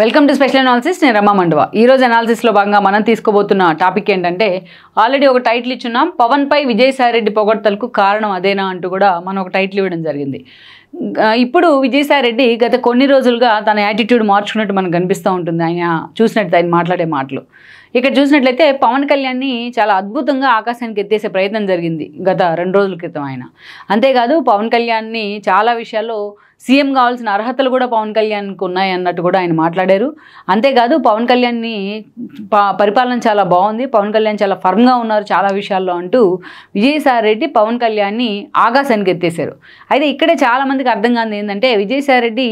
Welcome to special analysis. నేను రమా మండువా. ఈ రోజు అనాలిసిస్లో భాగంగా మనం తీసుకోబోతున్న టాపిక్ ఏంటంటే, ఆల్రెడీ ఒక టైటిల్ ఇచ్చున్నాం, పవన్ పై విజయసాయిరెడ్డి పొగడ్తలకు కారణం అదేనా అంటూ కూడా మనం ఒక టైటిల్ ఇవ్వడం జరిగింది. ఇప్పుడు విజయసాయిరెడ్డి గత కొన్ని రోజులుగా తన యాటిట్యూడ్ మార్చుకున్నట్టు మనకు కనిపిస్తూ ఉంటుంది. ఆయన చూసినట్టు ఆయన మాట్లాడే మాటలు ఇక్కడ చూసినట్లయితే పవన్ కళ్యాణ్ని చాలా అద్భుతంగా ఆకాశానికి ఎత్తేసే ప్రయత్నం జరిగింది గత 2 రోజుల క్రితం ఆయన. అంతేకాదు పవన్ కళ్యాణ్ని చాలా విషయాల్లో సీఎం కావాల్సిన అర్హతలు కూడా పవన్ కళ్యాణ్కి ఉన్నాయి అన్నట్టు కూడా ఆయన మాట్లాడారు. అంతేకాదు పవన్ కళ్యాణ్ని పరిపాలన చాలా బాగుంది, పవన్ కళ్యాణ్ చాలా ఫర్మ్గా ఉన్నారు చాలా విషయాల్లో అంటూ విజయసాయిరెడ్డి పవన్ కళ్యాణ్ని ఆకాశానికి ఎత్తేసారు. అయితే ఇక్కడే చాలామందికి అర్థం కాదు ఏంటంటే, విజయసాయిరెడ్డి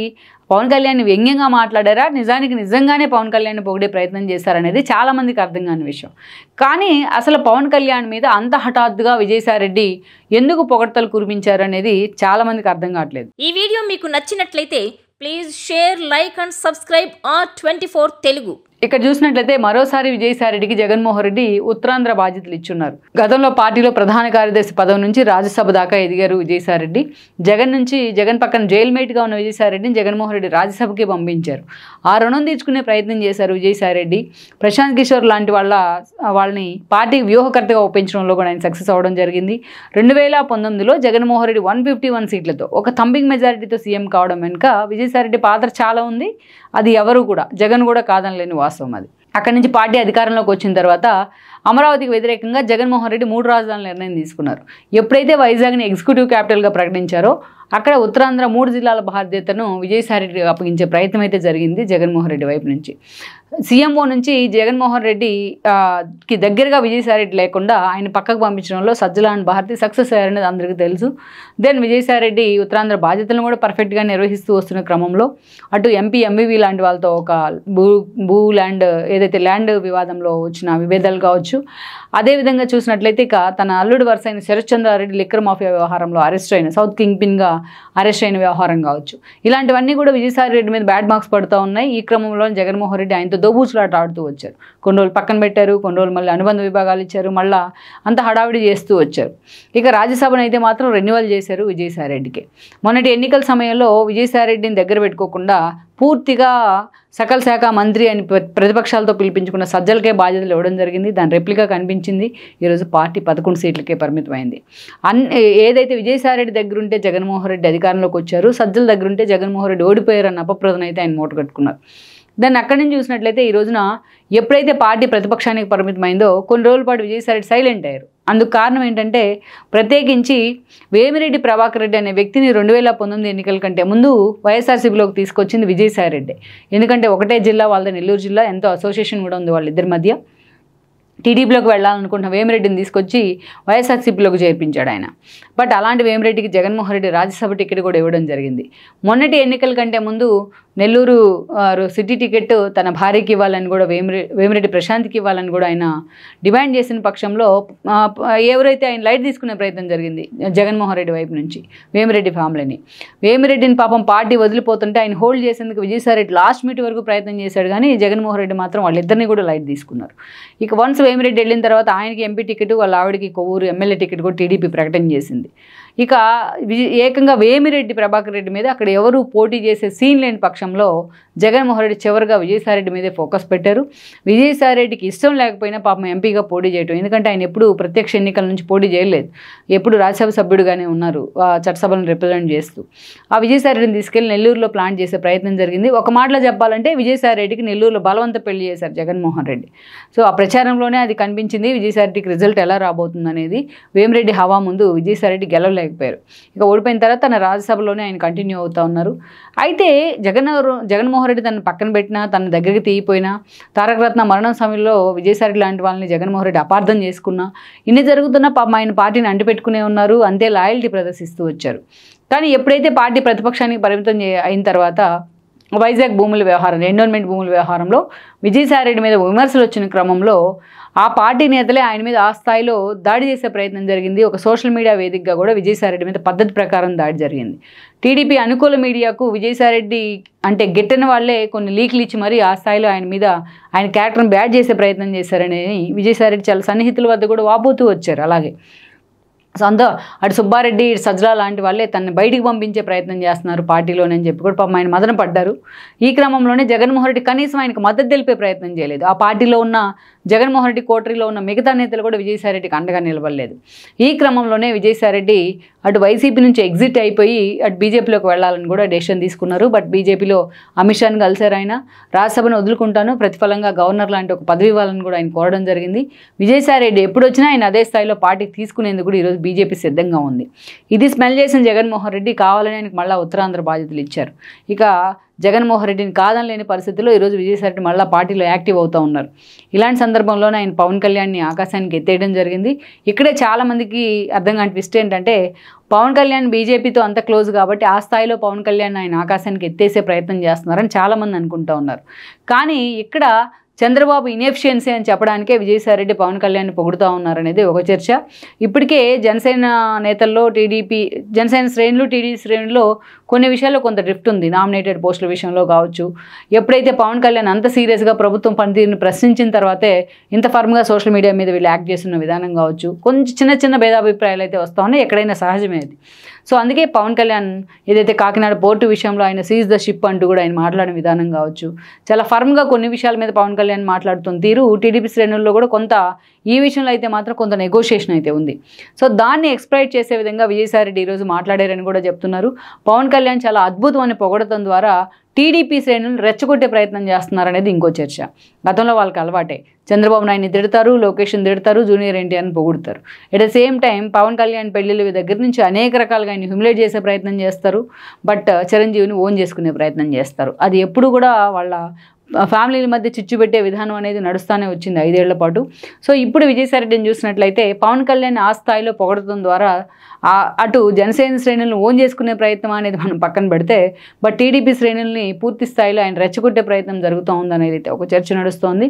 పవన్ కళ్యాణ్ని వ్యంగ్యంగా మాట్లాడారా, నిజంగానే పవన్ కళ్యాణ్ని పొగిడే ప్రయత్నం చేశారనేది చాలామందికి అర్థం కాని విషయం. కానీ అసలు పవన్ కళ్యాణ్ మీద అంత హఠాత్తుగా విజయసాయిరెడ్డి ఎందుకు పొగడ్తలు కురిపించారు అనేది చాలామందికి అర్థం కావట్లేదు. ఈ వీడియో మీకు నచ్చినట్లయితే please share, like and subscribe R24 Telugu. ఇక్కడ చూసినట్లయితే మరోసారి విజయసాయిరెడ్డికి జగన్మోహన్ రెడ్డి ఉత్తరాంధ్ర బాధ్యతలు ఇచ్చున్నారు. గతంలో పార్టీలో ప్రధాన కార్యదర్శి పదవి నుంచి రాజ్యసభ దాకా ఎదిగారు విజయసాయిరెడ్డి. జగన్ పక్కన జైల్మేట్గా ఉన్న విజయసాయిరెడ్డిని జగన్మోహన్ రెడ్డి రాజ్యసభకి పంపించారు. ఆ రుణం తీర్చుకునే ప్రయత్నం చేశారు విజయసాయిరెడ్డి. ప్రశాంత్ కిషోర్ లాంటి వాళ్ళని పార్టీ వ్యూహకర్తగా ఒప్పించడంలో కూడా ఆయన సక్సెస్ అవ్వడం జరిగింది. 2019లో జగన్మోహన్ రెడ్డి 151 సీట్లతో ఒక థంబింగ్ మెజారిటీతో సీఎం కావడం వెనుక విజయసాయిరెడ్డి పాత్ర చాలా ఉంది. అది ఎవరు కూడా, జగన్ కూడా కాదనలేని వాస్తవం అది. అక్కడి నుంచి పార్టీ అధికారంలోకి వచ్చిన తర్వాత అమరావతికి వ్యతిరేకంగా జగన్మోహన్ రెడ్డి 3 రాజధానుల నిర్ణయం తీసుకున్నారు. ఎప్పుడైతే వైజాగ్ని ఎగ్జిక్యూటివ్ క్యాపిటల్గా ప్రకటించారో అక్కడ ఉత్తరాంధ్ర 3 జిల్లాల బాధ్యతను విజయసాయిరెడ్డికి అప్పగించే ప్రయత్నం అయితే జరిగింది జగన్మోహన్ రెడ్డి వైపు నుంచి. సీఎంఓ నుంచి జగన్మోహన్ రెడ్డికి దగ్గరగా విజయసాయిరెడ్డి లేకుండా ఆయన పక్కకు పంపించడంలో సజ్జల అండ్ భారతి సక్సెస్ అయ్యారనేది అందరికీ తెలుసు. దెన్ విజయసాయిరెడ్డి ఉత్తరాంధ్ర బాధ్యతలను కూడా పర్ఫెక్ట్గా నిర్వహిస్తూ వస్తున్న క్రమంలో అటు ఎంపీ ఎంవివి లాంటి వాళ్ళతో ఒక ల్యాండ్ ఏదైతే ల్యాండ్ వివాదంలో వచ్చిన విభేదాలు కావచ్చు, అదేవిధంగా చూసినట్లయితే ఇక తన అల్లుడు వరుస అయిన శరత్చంద్రారెడ్డి లిక్కర్ మాఫియా వ్యవహారంలో అరెస్ట్ అయిన సౌత్ కింగ్ పిన్గా అరెస్ట్ అయిన వ్యవహారం కావచ్చు, ఇలాంటివన్నీ కూడా విజయసాయిరెడ్డి మీద బ్యాడ్ మార్క్స్ పడుతూ ఉన్నాయి. ఈ క్రమంలో జగన్మోహన్ రెడ్డి ఆయనతో దోబూచులాట ఆడుతూ వచ్చారు. కొన్ని రోజులు పక్కన పెట్టారు, కొన్ని రోజులు మళ్ళీ అనుబంధ విభాగాలు ఇచ్చారు, మళ్ళీ అంత హడావిడి చేస్తూ వచ్చారు. ఇక రాజ్యసభను అయితే మాత్రం రెన్యువల్ చేశారు విజయసాయిరెడ్డికి. మొన్నటి ఎన్నికల సమయంలో విజయసాయిరెడ్డిని దగ్గర పెట్టుకోకుండా పూర్తిగా సకల శాఖ మంత్రి అని ప్రతిపక్షాలతో పిలిపించుకున్న సజ్జలకే బాధ్యతలు ఇవ్వడం జరిగింది. దాని రెప్లికా కనిపించింది. ఈరోజు పార్టీ 11 సీట్లకే పరిమితమైంది. ఏదైతే విజయసాయిరెడ్డి దగ్గరుంటే జగన్మోహన్ రెడ్డి అధికారంలోకి వచ్చారు, సజ్జల దగ్గరుంటే జగన్మోహన్ రెడ్డి ఓడిపోయారన్న అపప్రదన అయితే ఆయన మూట కట్టుకున్నారు. దాన్ని అక్కడి నుంచి చూసినట్లయితే ఈ రోజున ఎప్పుడైతే పార్టీ ప్రతిపక్షానికి పరిమితమైందో కొన్ని రోజుల పాటు విజయసాయిరెడ్డి సైలెంట్ అయ్యారు. అందుకు కారణం ఏంటంటే, ప్రత్యేకించి వేమిరెడ్డి ప్రభాకర్ రెడ్డి అనే వ్యక్తిని 2019 ఎన్నికల కంటే ముందు వైఎస్ఆర్సీపీలోకి తీసుకొచ్చింది విజయసాయిరెడ్డి. ఎందుకంటే ఒకటే జిల్లా, వాళ్ళది నెల్లూరు జిల్లా, ఎంతో అసోసియేషన్ కూడా ఉంది వాళ్ళిద్దరి మధ్య. టీడీపీలోకి వెళ్ళాలనుకుంటున్న వేమిరెడ్డిని తీసుకొచ్చి వైఎస్ఆర్సీపీలోకి చేర్పించాడు ఆయన. బట్ అలాంటి వేమిరెడ్డికి జగన్మోహన్ రెడ్డి రాజ్యసభ టికెట్ కూడా ఇవ్వడం జరిగింది. మొన్నటి ఎన్నికల కంటే ముందు నెల్లూరు సిటీ టికెట్ తన భార్యకి ఇవ్వాలని కూడా వేమిరెడ్డి ప్రశాంత్కి ఇవ్వాలని కూడా ఆయన డిమాండ్ చేసిన పక్షంలో ఎవరైతే ఆయన లైట్ తీసుకునే ప్రయత్నం జరిగింది జగన్మోహన్ రెడ్డి వైపు నుంచి వేమిరెడ్డి ఫ్యామిలీని. వేమిరెడ్డిని పాపం పార్టీ వదిలిపోతుంటే ఆయన హోల్డ్ చేసేందుకు విజయసాయిరెడ్డి లాస్ట్ మీట్ వరకు ప్రయత్నం చేశాడు. కానీ జగన్మోహన్ రెడ్డి మాత్రం వాళ్ళిద్దరిని కూడా లైట్ తీసుకున్నారు. ఇక వన్స్ వేమిరెడ్డి వెళ్ళిన తర్వాత ఆయనకి ఎంపీ టికెట్, వాళ్ళ ఆవిడకి కొవ్వూరు ఎమ్మెల్యే టికెట్ కూడా టీడీపీ ప్రకటన చేసింది. ఇక ఏకంగా వేమిరెడ్డి ప్రభాకర్ రెడ్డి మీద అక్కడ ఎవరు పోటీ చేసే సీన్ లేని పక్షంలో జగన్మోహన్ రెడ్డి చివరిగా విజయసాయిరెడ్డి మీదే ఫోకస్ పెట్టారు. విజయసాయిరెడ్డికి ఇష్టం లేకపోయినా పాపం ఎంపీగా పోటీ చేయటం, ఎందుకంటే ఆయన ఎప్పుడు ప్రత్యక్ష ఎన్నికల నుంచి పోటీ చేయలేదు, ఎప్పుడు రాజ్యసభ సభ్యుడిగానే ఉన్నారు చట్టసభలను రిప్రజెంట్ చేస్తూ. ఆ విజయసాయిరెడ్డిని తీసుకెళ్లి నెల్లూరులో ప్లాన్ చేసే ప్రయత్నం జరిగింది. ఒక మాటలో చెప్పాలంటే విజయసాయిరెడ్డికి నెల్లూరులో బలవంత పెళ్లి చేశారు జగన్మోహన్ రెడ్డి. సో ఆ ప్రచారంలోనే అది కనిపించింది. విజయసాయిరెడ్డికి రిజల్ట్ ఎలా రాబోతుంది అనేది. వేమిరెడ్డి హవా ముందు విజయసాయిరెడ్డి గెలవలేకపోయారు. ఇక ఓడిపోయిన తర్వాత తన రాజ్యసభలోనే ఆయన కంటిన్యూ అవుతూ ఉన్నారు. అయితే జగన్మోహన్ రెడ్డి తను పక్కన పెట్టినా, తన దగ్గరికి తీయిపోయినా, తారకరత్న మరణం సమయంలో విజయసాయిరెడ్డి లాంటి వాళ్ళని జగన్మోహన్ రెడ్డి అపార్థం చేసుకున్నా, ఇన్ని జరుగుతున్నా పాపం ఆయన పార్టీని అంటిపెట్టుకునే ఉన్నారు, అంతే లాయల్టీ ప్రదర్శిస్తూ వచ్చారు. కానీ ఎప్పుడైతే పార్టీ ప్రతిపక్షానికి పరిమితం అయిన తర్వాత వైజాగ్ భూముల వ్యవహారం, ఎండోన్మెంట్ భూముల వ్యవహారంలో విజయసాయిరెడ్డి మీద విమర్శలు వచ్చిన క్రమంలో ఆ పార్టీ నేతలే ఆయన మీద ఆ స్థాయిలో దాడి చేసే ప్రయత్నం జరిగింది. ఒక సోషల్ మీడియా వేదికగా కూడా విజయసాయిరెడ్డి మీద పద్ధతి ప్రకారం దాడి జరిగింది. టీడీపీ అనుకూల మీడియాకు విజయసాయిరెడ్డి అంటే గిట్టని వాళ్ళే కొన్ని లీక్లు ఇచ్చి మరీ ఆ స్థాయిలో ఆయన మీద ఆయన క్యారెక్టర్ని బ్యాడ్ చేసే ప్రయత్నం చేశారని విజయసాయిరెడ్డి చాలా సన్నిహితుల వద్ద కూడా వాపోతూ వచ్చారు. అలాగే సో అటు సుబ్బారెడ్డి ఇటు సజ్జల లాంటి వాళ్ళే తనని బయటికి పంపించే ప్రయత్నం చేస్తున్నారు పార్టీలోనే అని చెప్పి కూడా పాపం ఆయన మదన పడ్డారు. ఈ క్రమంలోనే జగన్మోహన్ రెడ్డి కనీసం ఆయనకు మద్దతు తెలిపే ప్రయత్నం చేయలేదు. ఆ పార్టీలో ఉన్న జగన్మోహన్ రెడ్డి కోటరీలో ఉన్న మిగతా నేతలు కూడా విజయసాయిరెడ్డికి అండగా నిలబడలేదు. ఈ క్రమంలోనే విజయసాయిరెడ్డి అటు వైసీపీ నుంచి ఎగ్జిట్ అయిపోయి అటు బీజేపీలోకి వెళ్ళాలని కూడా డెసిషన్ తీసుకున్నారు. బట్ బీజేపీలో అమిత్ షాని కలిశారు. ఆయన రాజ్యసభను వదులుకుంటాను, ప్రతిఫలంగా గవర్నర్ లాంటి ఒక పదవి ఇవ్వాలని కూడా ఆయన కోరడం జరిగింది. విజయసాయిరెడ్డి ఎప్పుడు వచ్చినా ఆయన అదే స్థాయిలో పార్టీకి తీసుకునేందుకు కూడా ఈరోజు బీజేపీ సిద్ధంగా ఉంది. ఇది స్మెల్ చేసిన జగన్మోహన్ రెడ్డి కావాలని ఆయనకు మళ్ళీ ఉత్తరాంధ్ర బాధ్యతలు ఇచ్చారు. ఇక జగన్మోహన్ రెడ్డిని కాదనలేని పరిస్థితుల్లో ఈరోజు విజయసాయిరెడ్డి మళ్ళీ పార్టీలో యాక్టివ్ అవుతూ ఉన్నారు. ఇలాంటి సందర్భంలోనే ఆయన పవన్ కళ్యాణ్ని ఆకాశానికి ఎత్తేయడం జరిగింది. ఇక్కడే చాలామందికి అర్థం కాని ట్విస్ట్ ఏంటంటే పవన్ కళ్యాణ్ బీజేపీతో అంత క్లోజ్ కాబట్టి ఆ స్థాయిలో పవన్ కళ్యాణ్ ఆయన ఆకాశానికి ఎత్తేసే ప్రయత్నం చేస్తున్నారని చాలామంది అనుకుంటూ ఉన్నారు. కానీ ఇక్కడ చంద్రబాబు ఇన్ఎఫిషియన్సీ అని చెప్పడానికే విజయసాయిరెడ్డి పవన్ కళ్యాణ్ని పొగుడుతూ ఉన్నారనేది ఒక చర్చ. ఇప్పటికే జనసేన నేతల్లో జనసేన శ్రేణులు టీడీపీ శ్రేణుల్లో కొన్ని విషయాల్లో కొంత డ్రిఫ్ట్ ఉంది. నామినేటెడ్ పోస్టుల విషయంలో కావచ్చు, ఎప్పుడైతే పవన్ కళ్యాణ్ అంత సీరియస్గా ప్రభుత్వం పనితీరుని ప్రశ్నించిన తర్వాతే ఇంత ఫర్మ్గా సోషల్ మీడియా మీద వీళ్ళు యాక్ట్ చేస్తున్న విధానం కావచ్చు, కొంచెం చిన్న చిన్న భేదాభిప్రాయాలు అయితే వస్తూ ఉన్నాయి. ఎక్కడైనా సహజమే అది. సో అందుకే పవన్ కళ్యాణ్ ఏదైతే కాకినాడ పోర్టు విషయంలో ఆయన సీజ్ ద షిప్ అంటూ కూడా ఆయన మాట్లాడిన విధానం కావచ్చు, చాలా ఫర్మ్గా కొన్ని విషయాల మీద పవన్ కళ్యాణ్ మాట్లాడుతున్న తీరు టీడీపీ శ్రేణుల్లో కూడా కొంత ఈ విషయంలో అయితే మాత్రం కొంత నెగోషియేషన్ అయితే ఉంది. సో దాన్ని ఎక్స్ప్లైట్ చేసే విధంగా విజయసాయిరెడ్డి ఈరోజు మాట్లాడారని కూడా చెప్తున్నారు. పవన్ కళ్యాణ్ చాలా అద్భుతం అని పొగడటం ద్వారా టీడీపీ శ్రేణులను రెచ్చగొట్టే ప్రయత్నం చేస్తున్నారనేది ఇంకో చర్చ. గతంలో వాళ్ళకి అలవాటే, చంద్రబాబు నాయుడిని తిడతారు, లోకేష్ని తిడతారు, జూనియర్ ఎన్టీఆర్ని పొగుడుతారు. At the same time Pawan Kalyan పెళ్లిళ్ళ దగ్గర నుంచి అనేక రకాలుగా ఆయన హ్యూమిలేట్ చేసే ప్రయత్నం చేస్తారు. బట్ చిరంజీవిని ఓన్ చేసుకునే ప్రయత్నం చేస్తారు. అది ఎప్పుడు కూడా వాళ్ళ ఫ్యామిలీల మధ్య చిచ్చు పెట్టే విధానం అనేది నడుస్తూనే వచ్చింది 5 ఏళ్ల పాటు. సో ఇప్పుడు విజయసాయిరెడ్డిని చూసినట్లయితే పవన్ కళ్యాణ్ ఆ స్థాయిలో పొగడటం ద్వారా అటు జనసేన శ్రేణులను ఓన్ చేసుకునే ప్రయత్నం అనేది మనం పక్కన పెడితే, బట్ టీడీపీ శ్రేణుల్ని పూర్తి స్థాయిలో ఆయన రెచ్చగొట్టే ప్రయత్నం జరుగుతూ ఉందనేది అయితే ఒక చర్చ నడుస్తోంది.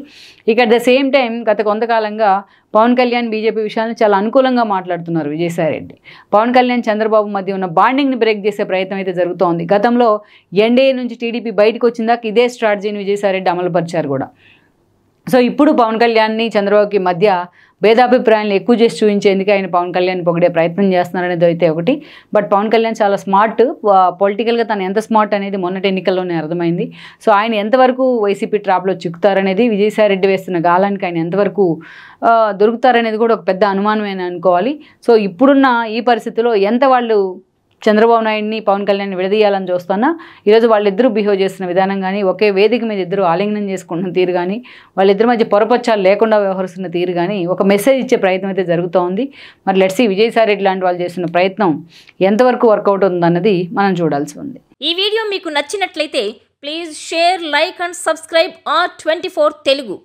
ఇక అట్ ద సేమ్ టైం గత కొంతకాలంగా పవన్ కళ్యాణ్ బీజేపీ విషయాన్ని చాలా అనుకూలంగా మాట్లాడుతున్నారు విజయసాయిరెడ్డి. పవన్ కళ్యాణ్ చంద్రబాబు మధ్య ఉన్న బాండింగ్ని బ్రేక్ చేసే ప్రయత్నం అయితే జరుగుతోంది. గతంలో ఎన్డీఏ నుంచి టీడీపీ బయటకు వచ్చిందాక ఇదే స్ట్రాటజీని విజయసాయిరెడ్డి అమలుపరిచారు కూడా. సో ఇప్పుడు పవన్ కళ్యాణ్ని చంద్రబాబుకి మధ్య భేదాభిప్రాయాలను ఎక్కువ చేసి చూపించేందుకు ఆయన పవన్ కళ్యాణ్ పొగిడే ప్రయత్నం చేస్తున్నారనేది అయితే ఒకటి. బట్ పవన్ కళ్యాణ్ చాలా స్మార్ట్, పొలిటికల్గా తను ఎంత స్మార్ట్ అనేది మొన్నటి ఎన్నికల్లోనే అర్థమైంది. సో ఆయన ఎంతవరకు వైసీపీ ట్రాప్లో చిక్కుతారనేది, విజయసాయిరెడ్డి వేస్తున్న గాలానికి ఆయన ఎంతవరకు దొరుకుతారనేది కూడా ఒక పెద్ద అనుమానమేనా అనుకోవాలి. సో ఇప్పుడున్న ఈ పరిస్థితిలో ఎంత వాళ్ళు చంద్రబాబు నాయుడిని పవన్ కళ్యాణ్ విడదీయాలని చూస్తున్నా ఈరోజు వాళ్ళిద్దరూ బిహేవ్ చేస్తున్న విధానం కానీ, ఒకే వేదిక మీద ఇద్దరు ఆలింగనం చేసుకుంటున్న తీరు కానీ, వాళ్ళిద్దరి మధ్య పొరపచ్చాలు లేకుండా వ్యవహరిస్తున్న తీరు కానీ ఒక మెసేజ్ ఇచ్చే ప్రయత్నం అయితే జరుగుతూ ఉంది. మరి లెట్స్ సీ విజయసాయిరెడ్డి లాంటి వాళ్ళు చేస్తున్న ప్రయత్నం ఎంతవరకు వర్కౌట్ అవుతుందన్నది మనం చూడాల్సి ఉంది. ఈ వీడియో మీకు నచ్చినట్లయితే please share, like and subscribe R24 Telugu.